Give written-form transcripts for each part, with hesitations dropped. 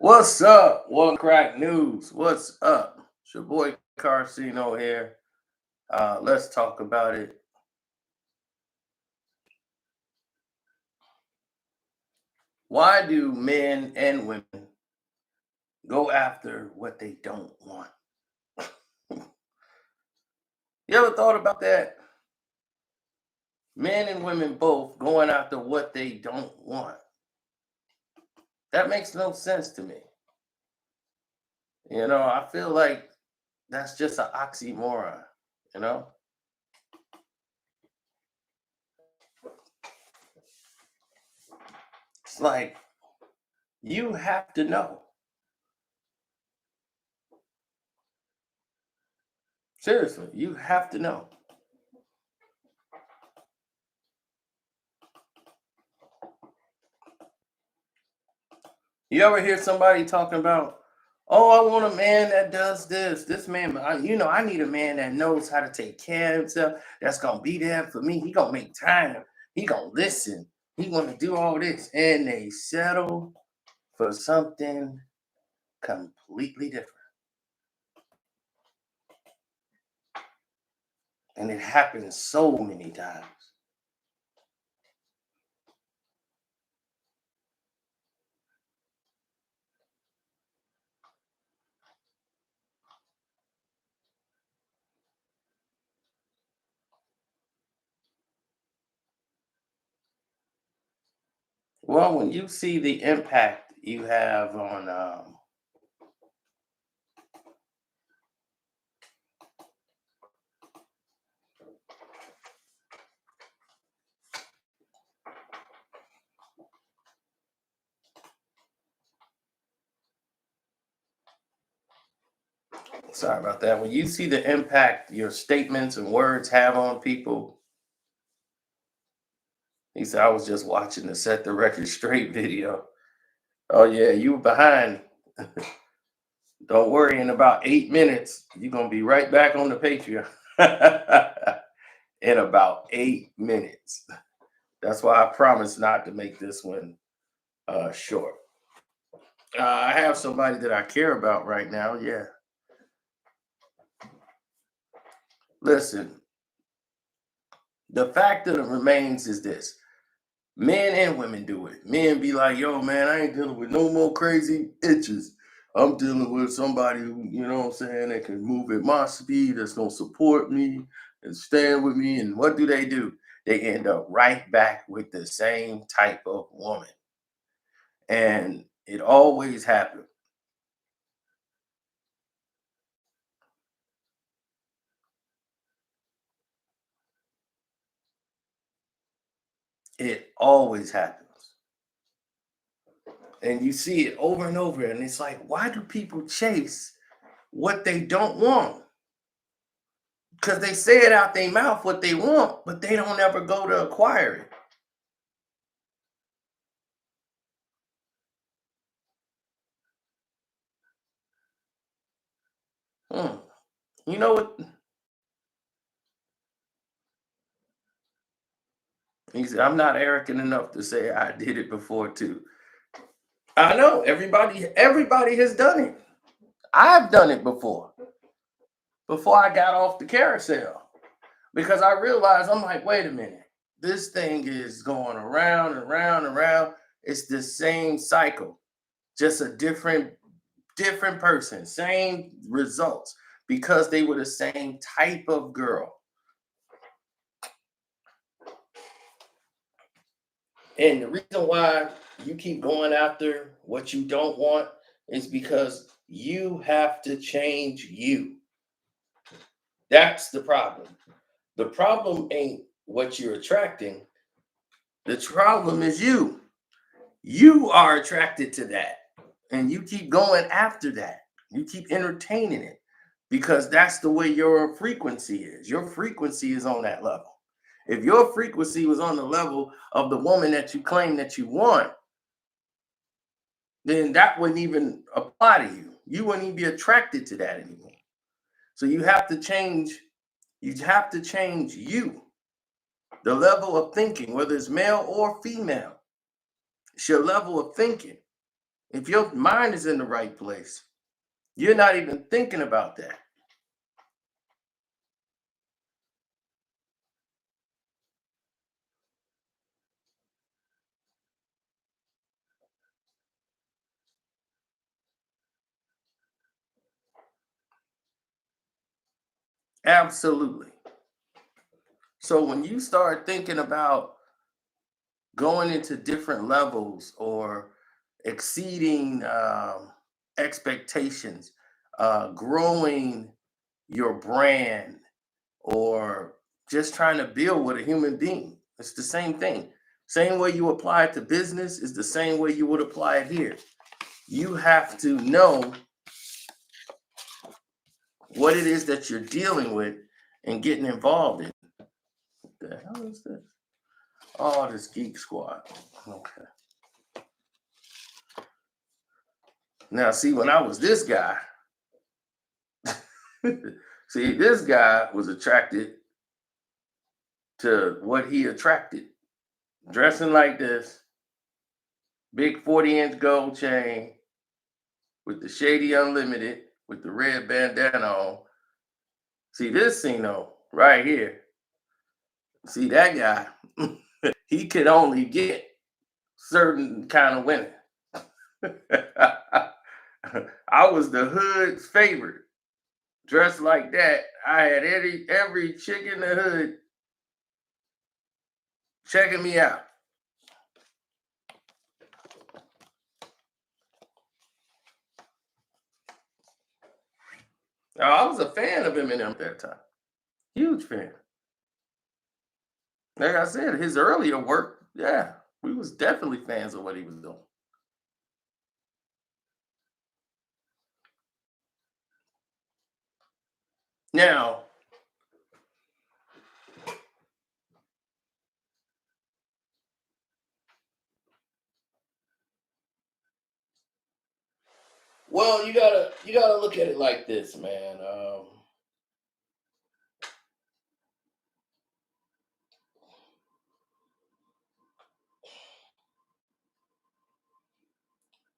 What's up? One Crack News. What's up? It's your boy Carcino here. Let's talk about it. Why do men and women go after what they don't want? You ever thought about that? Men and women both going after what they don't want. That makes no sense to me. I feel like that's just an oxymoron, you know? It's like you have to know. Seriously, you have to know. You ever hear somebody talking about, oh, I want a man that does this. This man, I need a man that knows how to take care of himself. That's gonna be there for me. He gonna make time. He gonna listen. He gonna do all this, and they settle for something completely different. And it happens so many times. Well, when you see the impact you have on sorry about that. When you see the impact your statements and words have on people, he said, I was just watching the Set the Record Straight video. Oh, yeah, you were behind. Don't worry, in about 8 minutes, you're going to be right back on the Patreon. In about 8 minutes. That's why I promise not to make this one short. I have somebody that I care about right now. Yeah. Listen, the fact of the remains is this: men and women do it. Men be like, yo, man, I ain't dealing with no more crazy itches. I'm dealing with somebody who, you know what I'm saying, that can move at my speed, that's going to support me and stand with me. And what do? They end up right back with the same type of woman. And it always happens. It always happens. And you see it over and over. And it's like, why do people chase what they don't want? Because they say it out their mouth what they want, but they don't ever go to acquire it. Hmm. You know what? He said, I'm not arrogant enough to say I did it before too. I know everybody has done it. I've done it before I got off the carousel. Because I realized I'm like, wait a minute, this thing is going around and around and around. It's the same cycle, just a different person, same results because they were the same type of girl. And the reason why you keep going after what you don't want is because you have to change you. That's the problem. The problem ain't what you're attracting. The problem is you. You are attracted to that. And you keep going after that. You keep entertaining it because that's the way your frequency is. Your frequency is on that level. If your frequency was on the level of the woman that you claim that you want, then that wouldn't even apply to you. You wouldn't even be attracted to that anymore. So you have to change. You have to change you, the level of thinking, whether it's male or female. It's your level of thinking. If your mind is in the right place, you're not even thinking about that. Absolutely. So when you start thinking about going into different levels or exceeding expectations, growing your brand, or just trying to build with a human being, it's the same thing. Same way you apply it to business is the same way you would apply it here. You have to know what it is that you're dealing with and getting involved in. What the hell is this? Oh, this Geek Squad. Okay. Now, see, when I was this guy, see, this guy was attracted to what he attracted. Dressing like this, big 40-inch gold chain with the Shady Unlimited with the red bandana on. See this Cino right here. See that guy. He could only get certain kind of women. I was the hood's favorite. Dressed like that, I had every chick in the hood checking me out. I was a fan of Eminem at that time. Huge fan. Like I said, his earlier work, yeah, we was definitely fans of what he was doing. Now, well, you gotta look at it like this, man.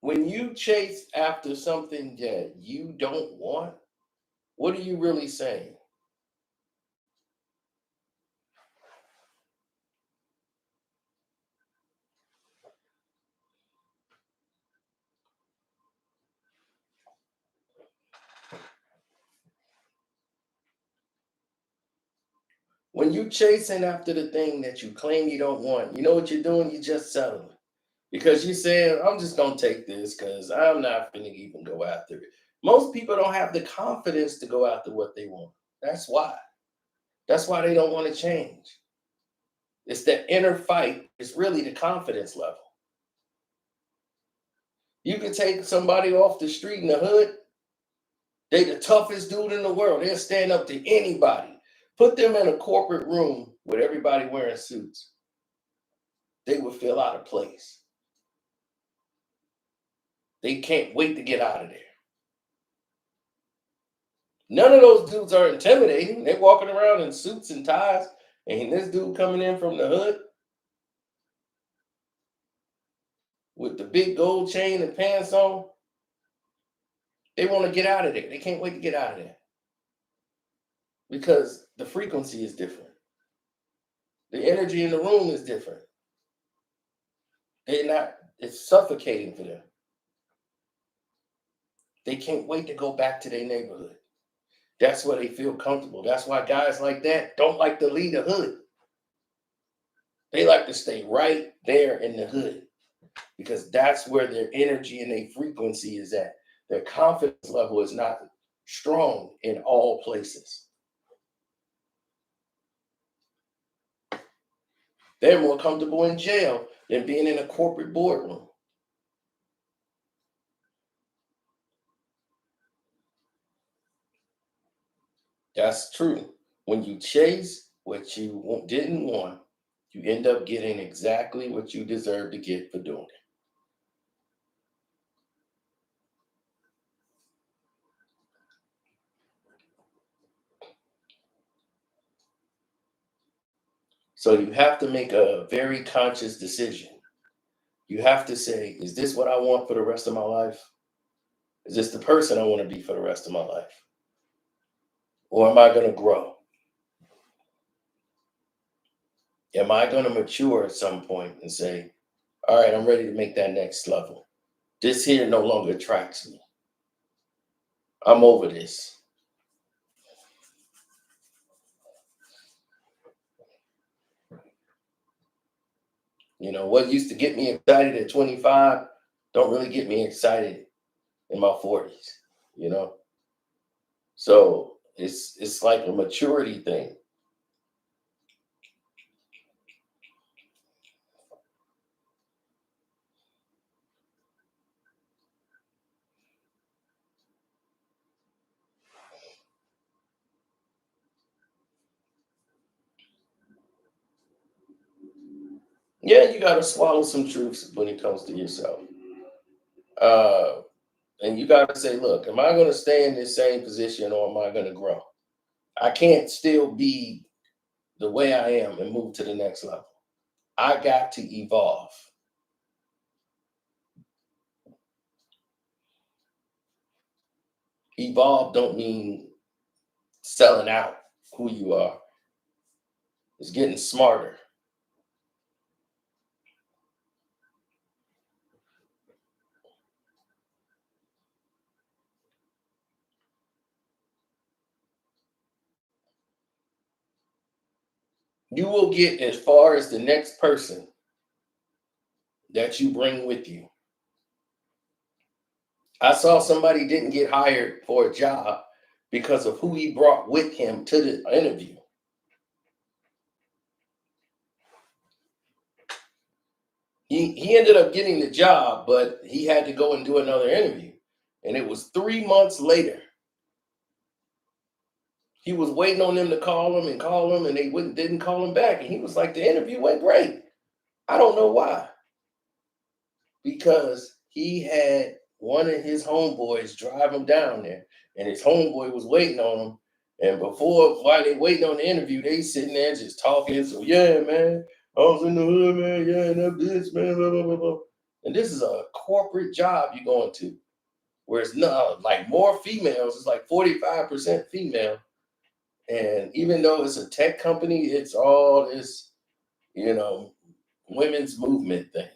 When you chase after something that you don't want, what are you really saying? When you chasing after the thing that you claim you don't want, you know what you're doing? You're just settling. Because you're saying, I'm just gonna take this because I'm not gonna even go after it. Most people don't have the confidence to go after what they want. That's why. That's why they don't want to change. It's that inner fight. It's really the confidence level. You can take somebody off the street in the hood. They the toughest dude in the world. They'll stand up to anybody. Put them in a corporate room with everybody wearing suits. They would feel out of place. They can't wait to get out of there. None of those dudes are intimidating. They're walking around in suits and ties. And this dude coming in from the hood with the big gold chain and pants on, they want to get out of there. They can't wait to get out of there because the frequency is different. The energy in the room is different. They're not, it's suffocating for them. They can't wait to go back to their neighborhood. That's where they feel comfortable. That's why guys like that don't like to leave the hood. They like to stay right there in the hood because that's where their energy and their frequency is at. Their confidence level is not strong in all places. They're more comfortable in jail than being in a corporate boardroom. That's true. When you chase what you didn't want, you end up getting exactly what you deserve to get for doing it. So you have to make a very conscious decision. You have to say, is this what I want for the rest of my life? Is this the person I want to be for the rest of my life? Or am I going to grow? Am I going to mature at some point and say, all right, I'm ready to make that next level? This here no longer attracts me. I'm over this. What used to get me excited at 25 don't really get me excited in my 40s, you know? So it's like a maturity thing. Yeah, you got to swallow some truths when it comes to yourself. Uh, and you got to say, look, am I going to stay in this same position or am I going to grow? I can't still be the way I am and move to the next level. I got to evolve. Evolve don't mean selling out who you are. It's getting smarter. You will get as far as the next person that you bring with you. I saw somebody didn't get hired for a job because of who he brought with him to the interview. He ended up getting the job, but he had to go and do another interview. And it was 3 months later. He was waiting on them to call him, and they didn't call him back. And he was like, the interview went great. I don't know why. Because he had one of his homeboys drive him down there, and his homeboy was waiting on him. And while they waiting on the interview, they sitting there just talking. So yeah, man, I was in the hood, man. Yeah, and that bitch, man, blah, blah, blah, blah. And this is a corporate job you're going to, where it's not like more females. It's like 45% female. And even though it's a tech company, it's all this, you know, women's movement thing.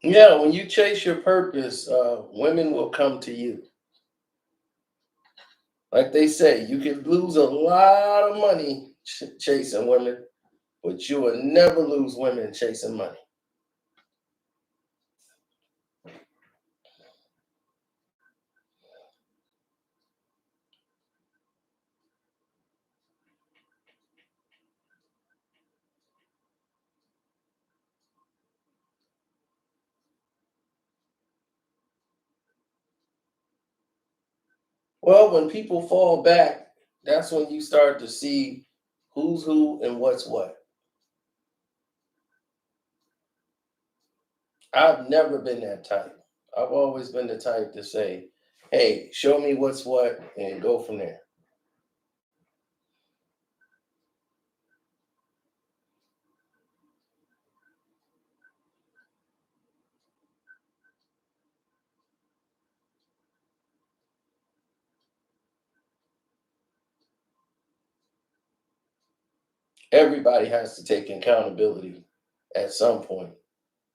Yeah, when you chase your purpose, women will come to you. Like they say, you can lose a lot of money chasing women, but you will never lose women chasing money. Well, when people fall back, that's when you start to see who's who and what's what. I've never been that type. I've always been the type to say, hey, show me what's what and go from there. Everybody has to take accountability at some point.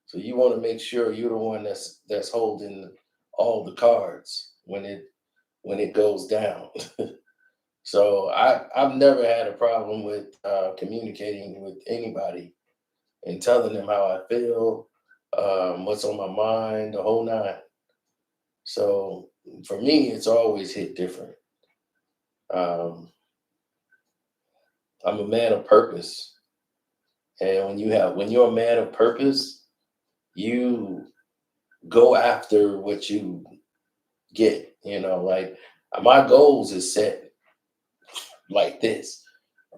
So you want to make sure you're the one that's holding all the cards when it goes down. So I've never had a problem with communicating with anybody and telling them how I feel, what's on my mind, the whole nine. So for me, it's always hit different. Um, I'm a man of purpose, and when you're a man of purpose, you go after what you get. Like my goals is set like this.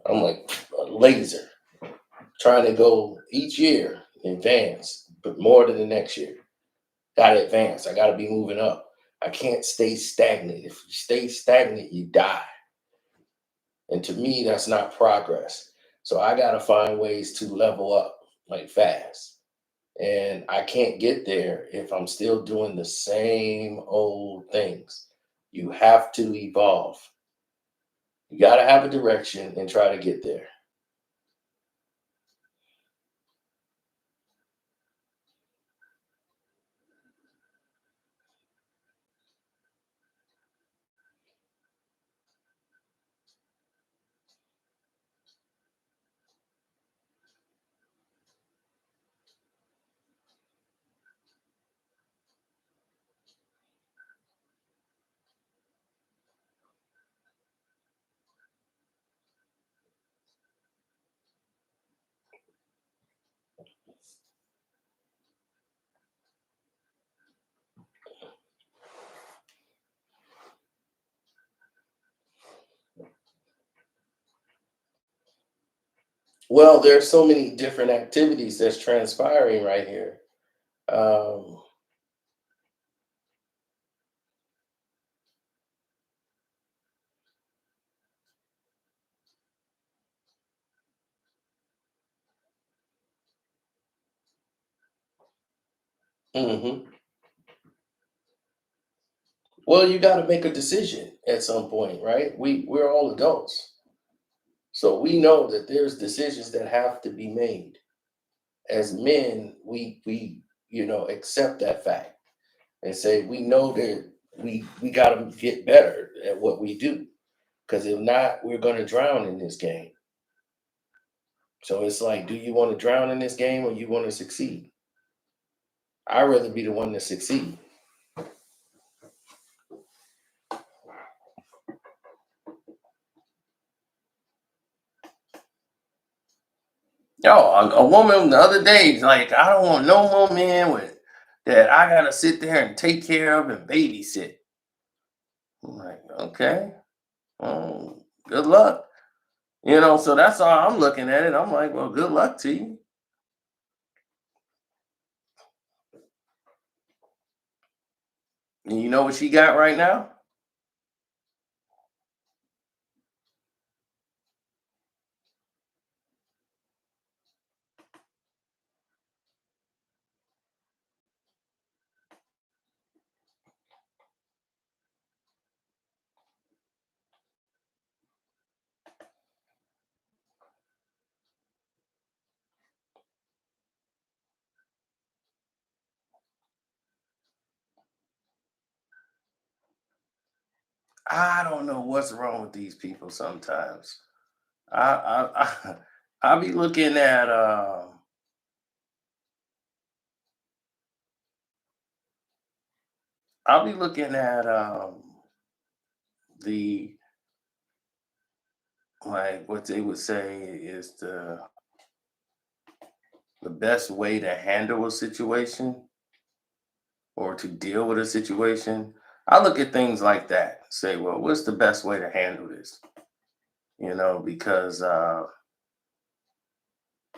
I'm like a laser, trying to go each year advance, but more than the next year. Got to advance. I got to be moving up. I can't stay stagnant. If you stay stagnant, you die. And to me, that's not progress. So I got to find ways to level up like fast. And I can't get there if I'm still doing the same old things. You have to evolve. You got to have a direction and try to get there. Well, there's so many different activities that's transpiring right here. Um, mhm. Well, you got to make a decision at some point, right? We're all adults, so we know that there's decisions that have to be made. As men, we accept that fact and say we know that we got to get better at what we do, because if not, we're going to drown in this game. So it's like, do you want to drown in this game or you want to succeed? I'd rather be the one to succeed. Yo, a woman the other day, like, I don't want no more man with that I gotta sit there and take care of and babysit. I'm like, okay, good luck. So that's all I'm looking at it. I'm like, well, good luck to you. And you know what she got right now? I don't know what's wrong with these people sometimes. I I be looking at I'll be looking at the like what they would say is the best way to handle a situation or to deal with a situation. I look at things like that. Say, well, what's the best way to handle this? Because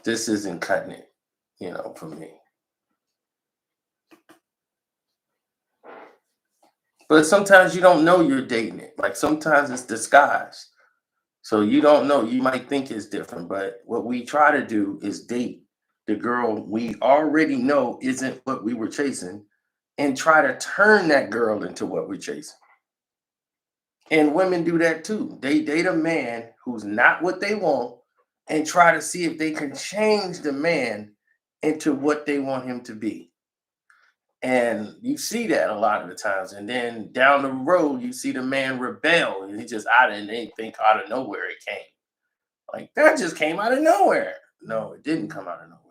this isn't cutting it, for me. But sometimes you don't know you're dating it. Like sometimes it's disguised. So you don't know. You might think it's different, but what we try to do is date the girl we already know isn't what we were chasing and try to turn that girl into what we're chasing. And women do that too. They date a man who's not what they want and try to see if they can change the man into what they want him to be. And you see that a lot of the times. And then down the road, you see the man rebel. And he just out of anything out of nowhere it came. Like that just came out of nowhere. No, it didn't come out of nowhere.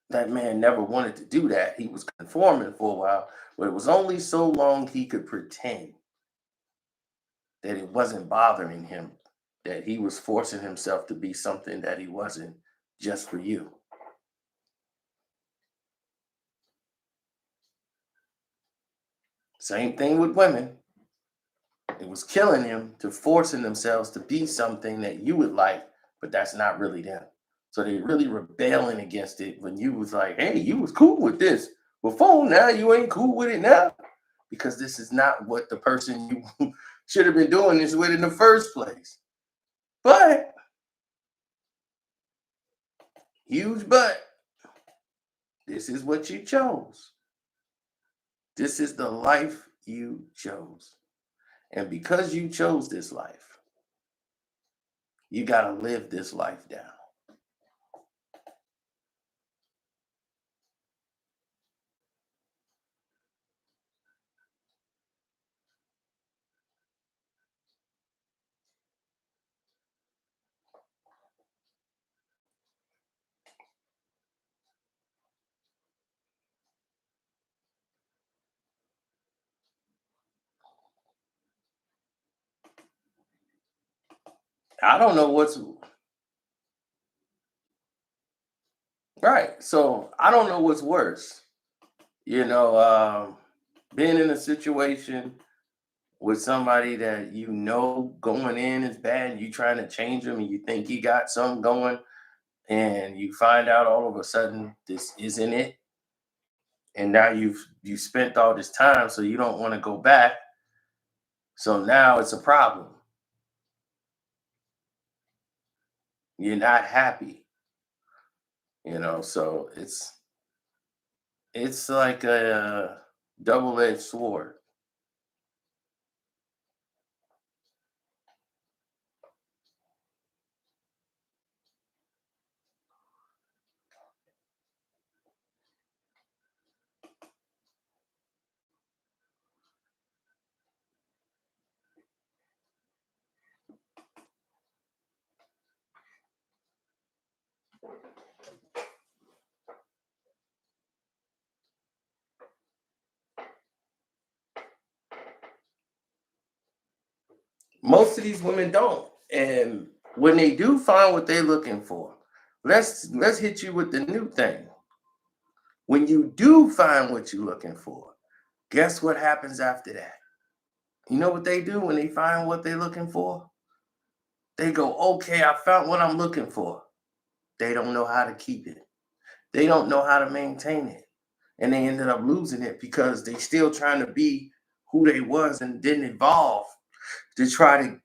That man never wanted to do that. He was conforming for a while, but it was only so long he could pretend that it wasn't bothering him, that he was forcing himself to be something that he wasn't just for you. Same thing with women. It was killing him to forcing themselves to be something that you would like, but that's not really them. So they really rebelling against it when you was like, hey, you was cool with this before, now you ain't cool with it now. Because this is not what the person you should have been doing this with in the first place. But, huge but, this is what you chose. This is the life you chose. And because you chose this life, you got to live this life down. I don't know what's right. So I don't know what's worse. You know, being in a situation with somebody that you know going in is bad, and you trying to change them, and you think you got something going, and you find out all of a sudden this isn't it, and now you spent all this time, so you don't want to go back. So now it's a problem. You're not happy, So it's like a double-edged sword. Most of these women don't. And when they do find what they're looking for, let's hit you with the new thing. When you do find what you're looking for, guess what happens after that? You know what they do when they find what they're looking for? They go, okay, I found what I'm looking for. They don't know how to keep it. They don't know how to maintain it. And they ended up losing it because they still trying to be who they was and didn't evolve to try to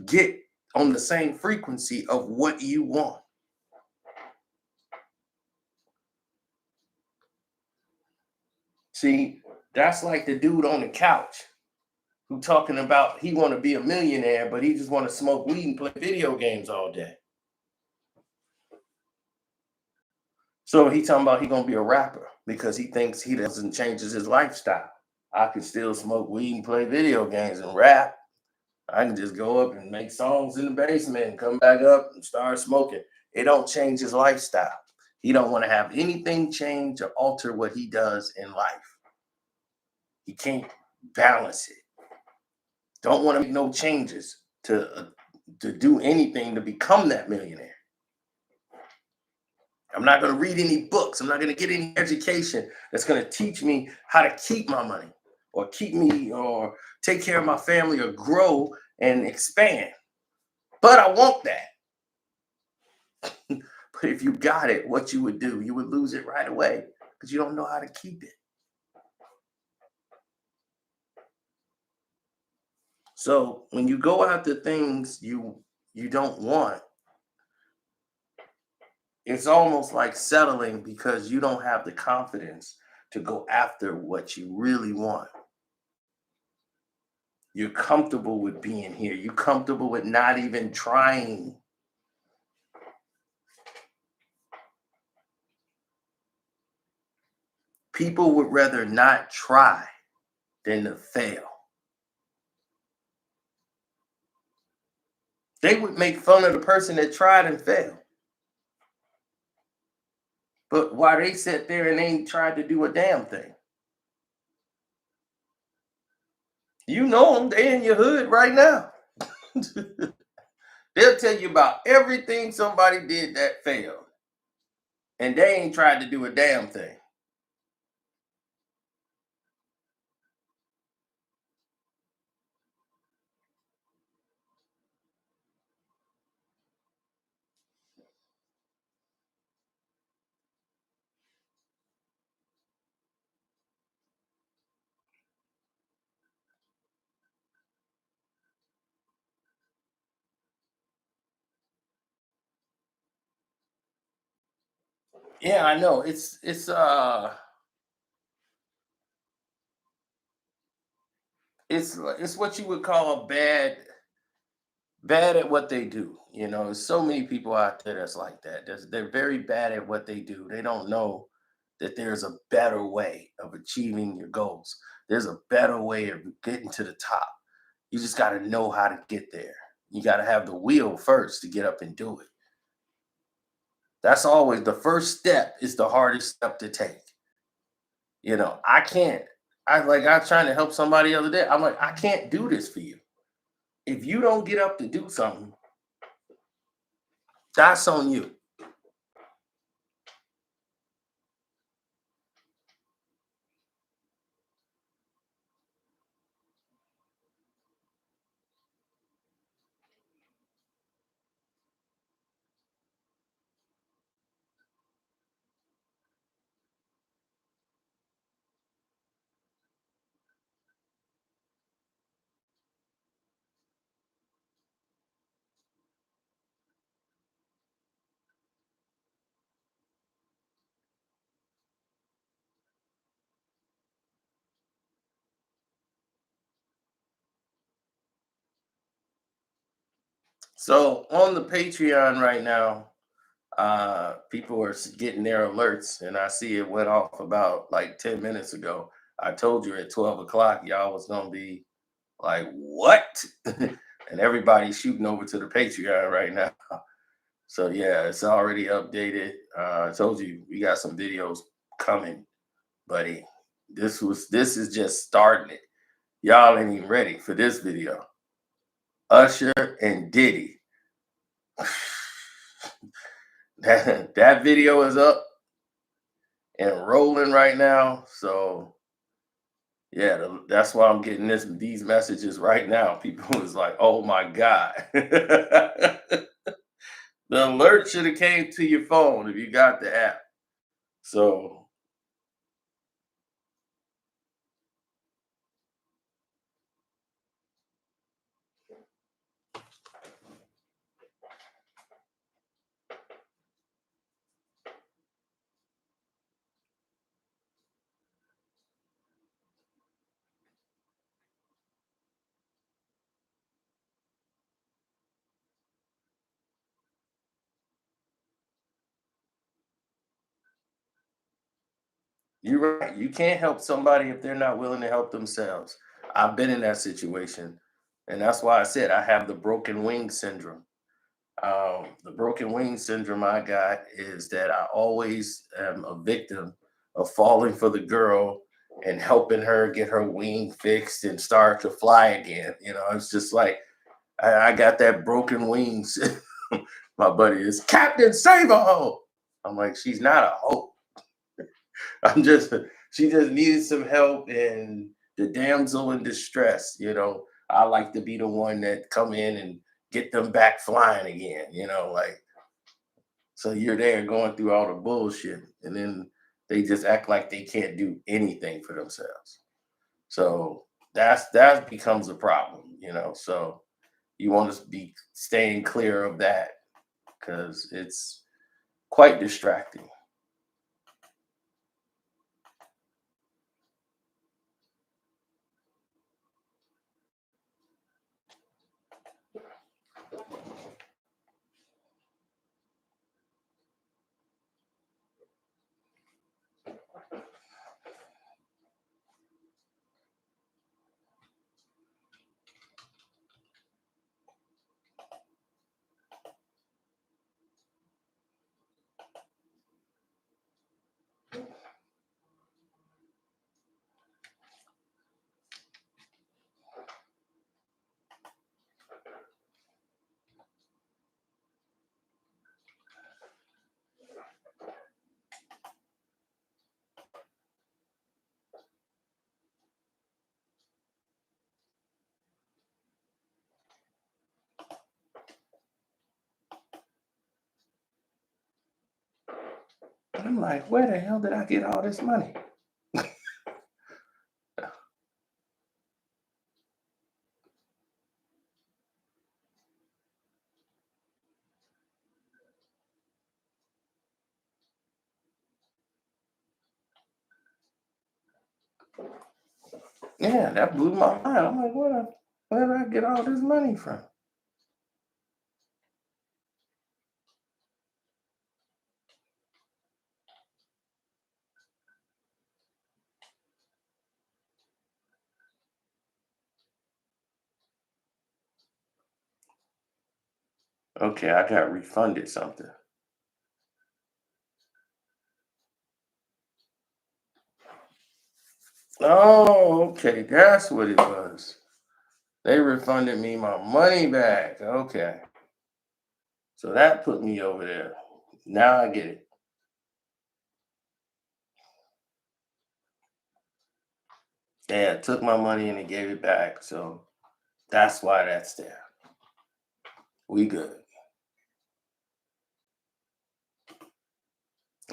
get on the same frequency of what you want. See, that's like the dude on the couch who talking about he want to be a millionaire, but he just want to smoke weed and play video games all day. So he talking about he gonna be a rapper because he thinks he doesn't change his lifestyle. I can still smoke weed and play video games and rap. I can just go up and make songs in the basement and come back up and start smoking. It don't change his lifestyle. He don't want to have anything change or alter what he does in life. He can't balance it. Don't want to make no changes to do anything to become that millionaire. I'm not going to read any books. I'm not going to get any education that's going to teach me how to keep my money or keep me or take care of my family or grow and expand. But I want that. But if you got it, what you would do, you would lose it right away because you don't know how to keep it. So when you go after things you don't want, it's almost like settling because you don't have the confidence to go after what you really want. You're comfortable with being here. You're comfortable with not even trying. People would rather not try than to fail. They would make fun of the person that tried and failed. But why they sit there and ain't tried to do a damn thing? You know them, they in your hood right now. They'll tell you about everything somebody did that failed, and they ain't tried to do a damn thing. Yeah, I know. It's what you would call a bad at what they do. You know, there's so many people out there that's like that. They're very bad at what they do. They don't know that there's a better way of achieving your goals. There's a better way of getting to the top. You just got to know how to get there. You got to have the will first to get up and do it. That's always the first step is the hardest step to take. You know, I can't. I was trying to help somebody the other day. I'm like, I can't do this for you. If you don't get up to do something, that's on you. So on the Patreon right now, people are getting their alerts, and I see it went off about like 10 minutes ago. I told you at 12 o'clock, y'all was gonna be like, what? And everybody's shooting over to the Patreon right now. So yeah, it's already updated. I told you we got some videos coming, buddy. This is just starting it. Y'all ain't even ready for this video. Usher and Diddy. That video is up and rolling right now. So yeah, that's why I'm getting these messages right now. People is like, oh my God. The alert should have came to your phone if you got the app. So you're right. You can't help somebody if they're not willing to help themselves. I've been in that situation. And that's why I said I have the broken wing syndrome. The broken wing syndrome I got is that I always am a victim of falling for the girl and helping her get her wing fixed and start to fly again. You know, it's just like I got that broken wings. My buddy is Captain Save a Hoe. I'm like, she's not a hoe. I'm just she just needed some help and the damsel in distress, you know. I like to be the one that come in and get them back flying again, you know, like so you're there going through all the bullshit and then they just act like they can't do anything for themselves. So that becomes a problem, you know. So you want to be staying clear of that because it's quite distracting. I'm like, where the hell did I get all this money? Yeah, that blew my mind. I'm like, where did I get all this money from? Okay, I got refunded something. Oh, okay, that's what it was. They refunded me my money back. Okay. So that put me over there. Now I get it. Yeah, took my money and they gave it back. So that's why that's there. We good.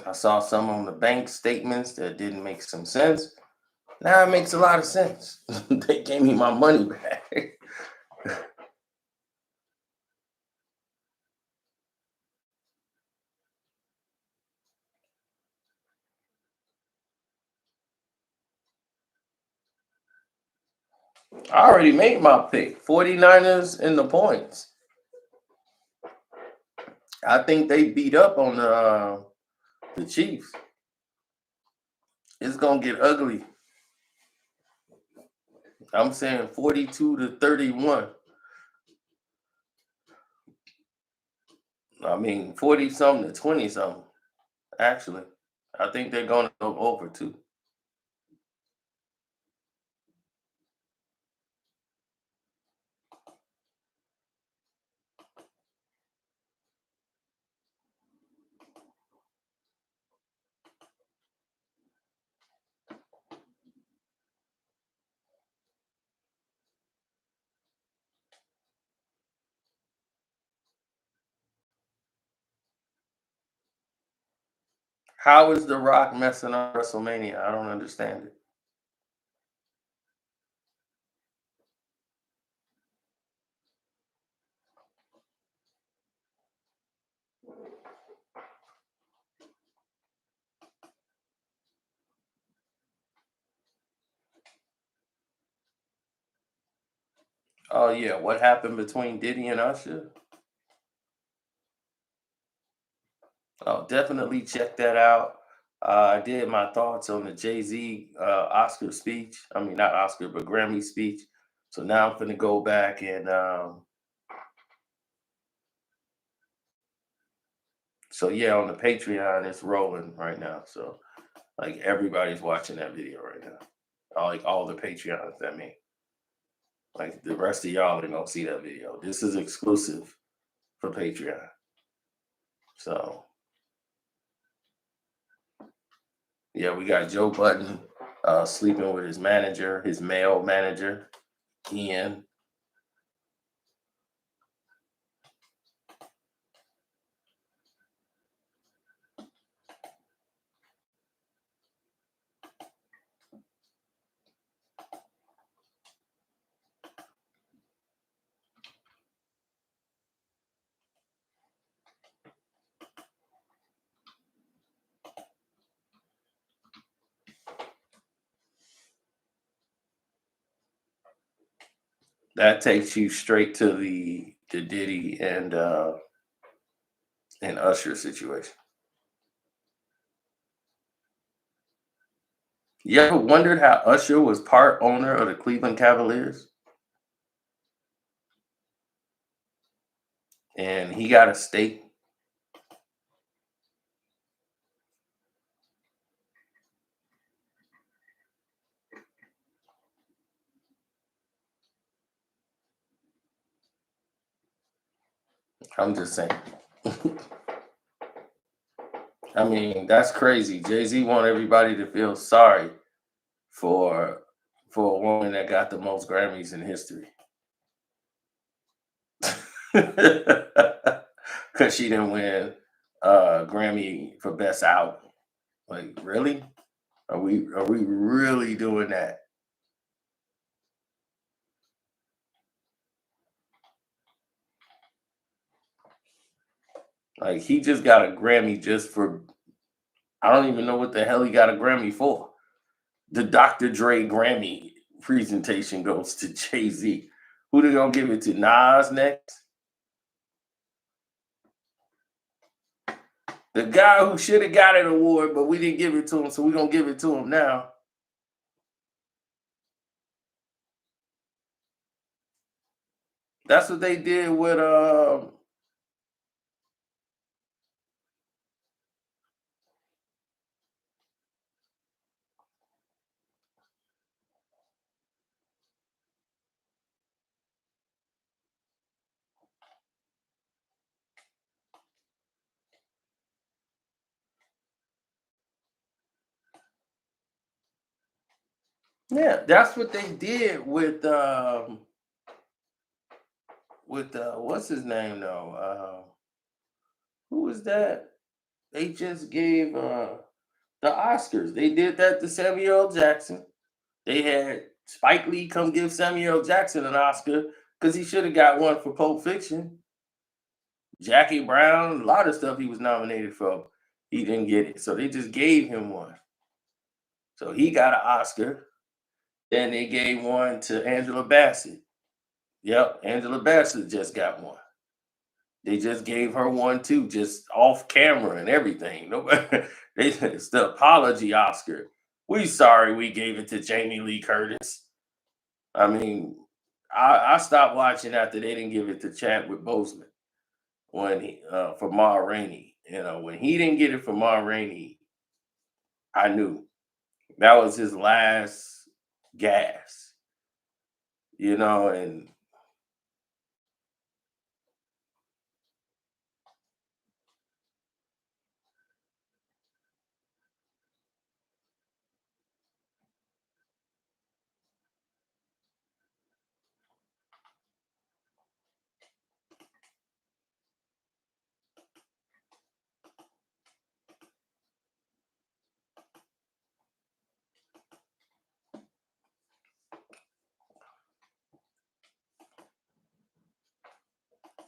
I saw some on the bank statements that didn't make some sense. Now it makes a lot of sense. They gave me my money back. I already made my pick. 49ers in the points. I think they beat up on the Chiefs. It's gonna get ugly. I'm saying 42-31. I mean 40 something to 20 something. Actually, I think they're gonna go over too. How is The Rock messing up WrestleMania? I don't understand it. Oh yeah, what happened between Diddy and Usher? Oh, definitely check that out. I did my thoughts on the Jay Z Oscar speech. I mean, not Oscar, but Grammy speech. So now I'm gonna go back and so yeah, on the Patreon, it's rolling right now. So like everybody's watching that video right now. Like all the Patreons, I mean. Like the rest of y'all ain't gonna see that video. This is exclusive for Patreon. So yeah, we got Joe Button sleeping with his manager, his male manager, Ian. That takes you straight to the Diddy and Usher situation. You ever wondered how Usher was part owner of the Cleveland Cavaliers? And he got a stake. I'm just saying. I mean, that's crazy. Jay-Z want everybody to feel sorry for for a woman that got the most Grammys in history. Because she didn't win Grammy for Best Album. Like, really? Are we really doing that? Like, he just got a Grammy just for, I don't even know what the hell he got a Grammy for. The Dr. Dre Grammy presentation goes to Jay-Z. Who they gonna give it to? Nas next? The guy who should have got an award, but we didn't give it to him, so we're gonna give it to him now. That's what they did with yeah, that's what they did with what's his name though? Who was that? They just gave the Oscars. They did that to Samuel L. Jackson. They had Spike Lee come give Samuel L. Jackson an Oscar because he should have got one for Pulp Fiction. Jackie Brown, a lot of stuff he was nominated for, he didn't get it. So they just gave him one. So he got an Oscar. Then they gave one to Angela Bassett. Yep, Angela Bassett just got one. They just gave her one too, just off camera and everything. Nobody, it's the apology Oscar. We sorry we gave it to Jamie Lee Curtis. I mean, I stopped watching after they didn't give it to Chadwick Boseman when he for Ma Rainey. You know, when he didn't get it for Ma Rainey, I knew that was his last gas. You know, and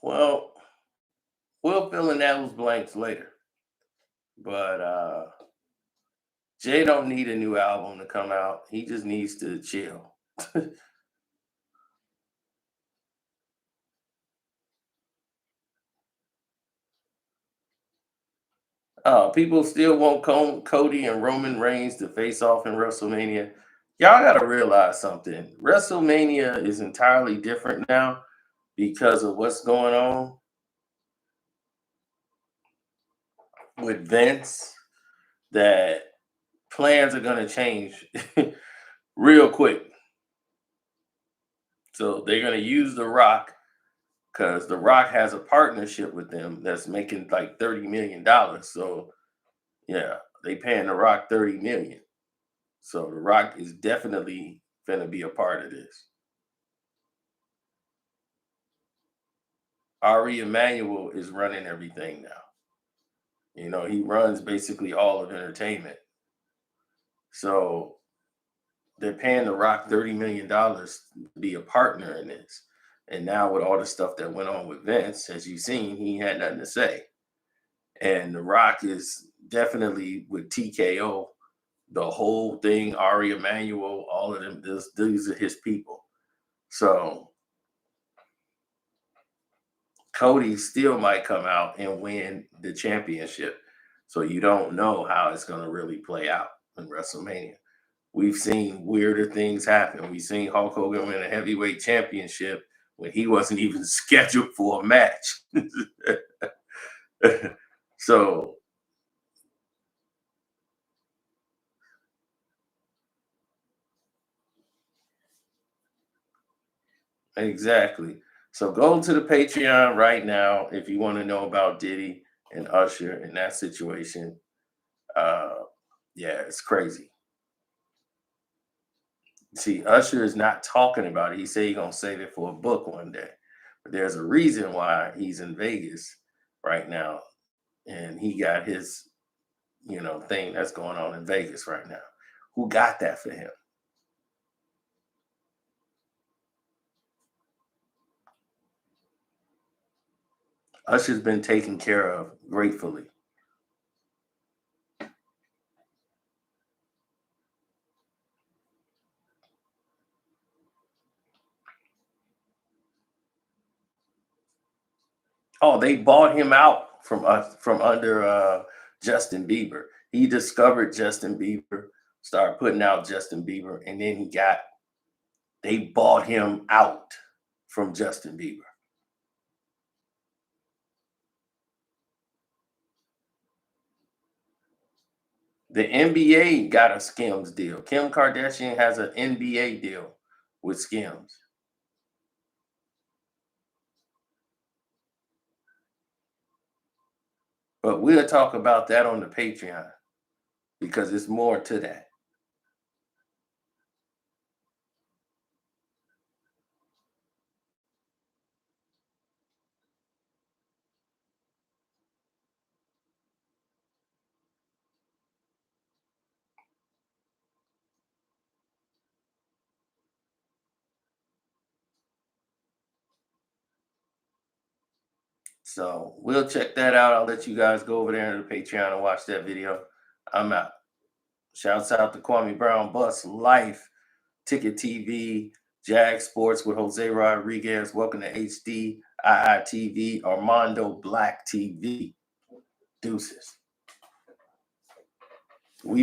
well, we'll fill in those blanks later. But Jay don't need a new album to come out. He just needs to chill. People still want Cody and Roman Reigns to face off in WrestleMania. Y'all got to realize something. WrestleMania is entirely different now because of what's going on with Vince. That plans are going to change real quick. So they're going to use The Rock because The Rock has a partnership with them that's making like $30 million. So yeah, they paying The Rock 30 million. So The Rock is definitely gonna be a part of this. Ari Emanuel is running everything now. You know, he runs basically all of entertainment. So they're paying The Rock $30 million to be a partner in this. And now with all the stuff that went on with Vince, as you've seen, he had nothing to say. And The Rock is definitely with TKO, the whole thing, Ari Emanuel, all of them, these are his people. So Cody still might come out and win the championship. So you don't know how it's going to really play out in WrestleMania. We've seen weirder things happen. We've seen Hulk Hogan win a heavyweight championship when he wasn't even scheduled for a match. So, exactly. So go to the Patreon right now if you want to know about Diddy and Usher in that situation. Uh, yeah, it's crazy. See, Usher is not talking about it. He said he's gonna save it for a book one day. But there's a reason why he's in Vegas right now, and he got his thing that's going on in Vegas right now. Who got that for him? Usher's been taken care of gratefully. Oh, they bought him out from under Justin Bieber. He discovered Justin Bieber, started putting out Justin Bieber, and then they bought him out from Justin Bieber. The NBA got a Skims deal. Kim Kardashian has an NBA deal with Skims. But we'll talk about that on the Patreon because it's more to that. So we'll check that out. I'll let you guys go over there to the Patreon and watch that video. I'm out. Shouts out to Kwame Brown, Bus Life, Ticket TV, Jag Sports with Jose Rodriguez. Welcome to HD, IITV, Armando Black TV. Deuces.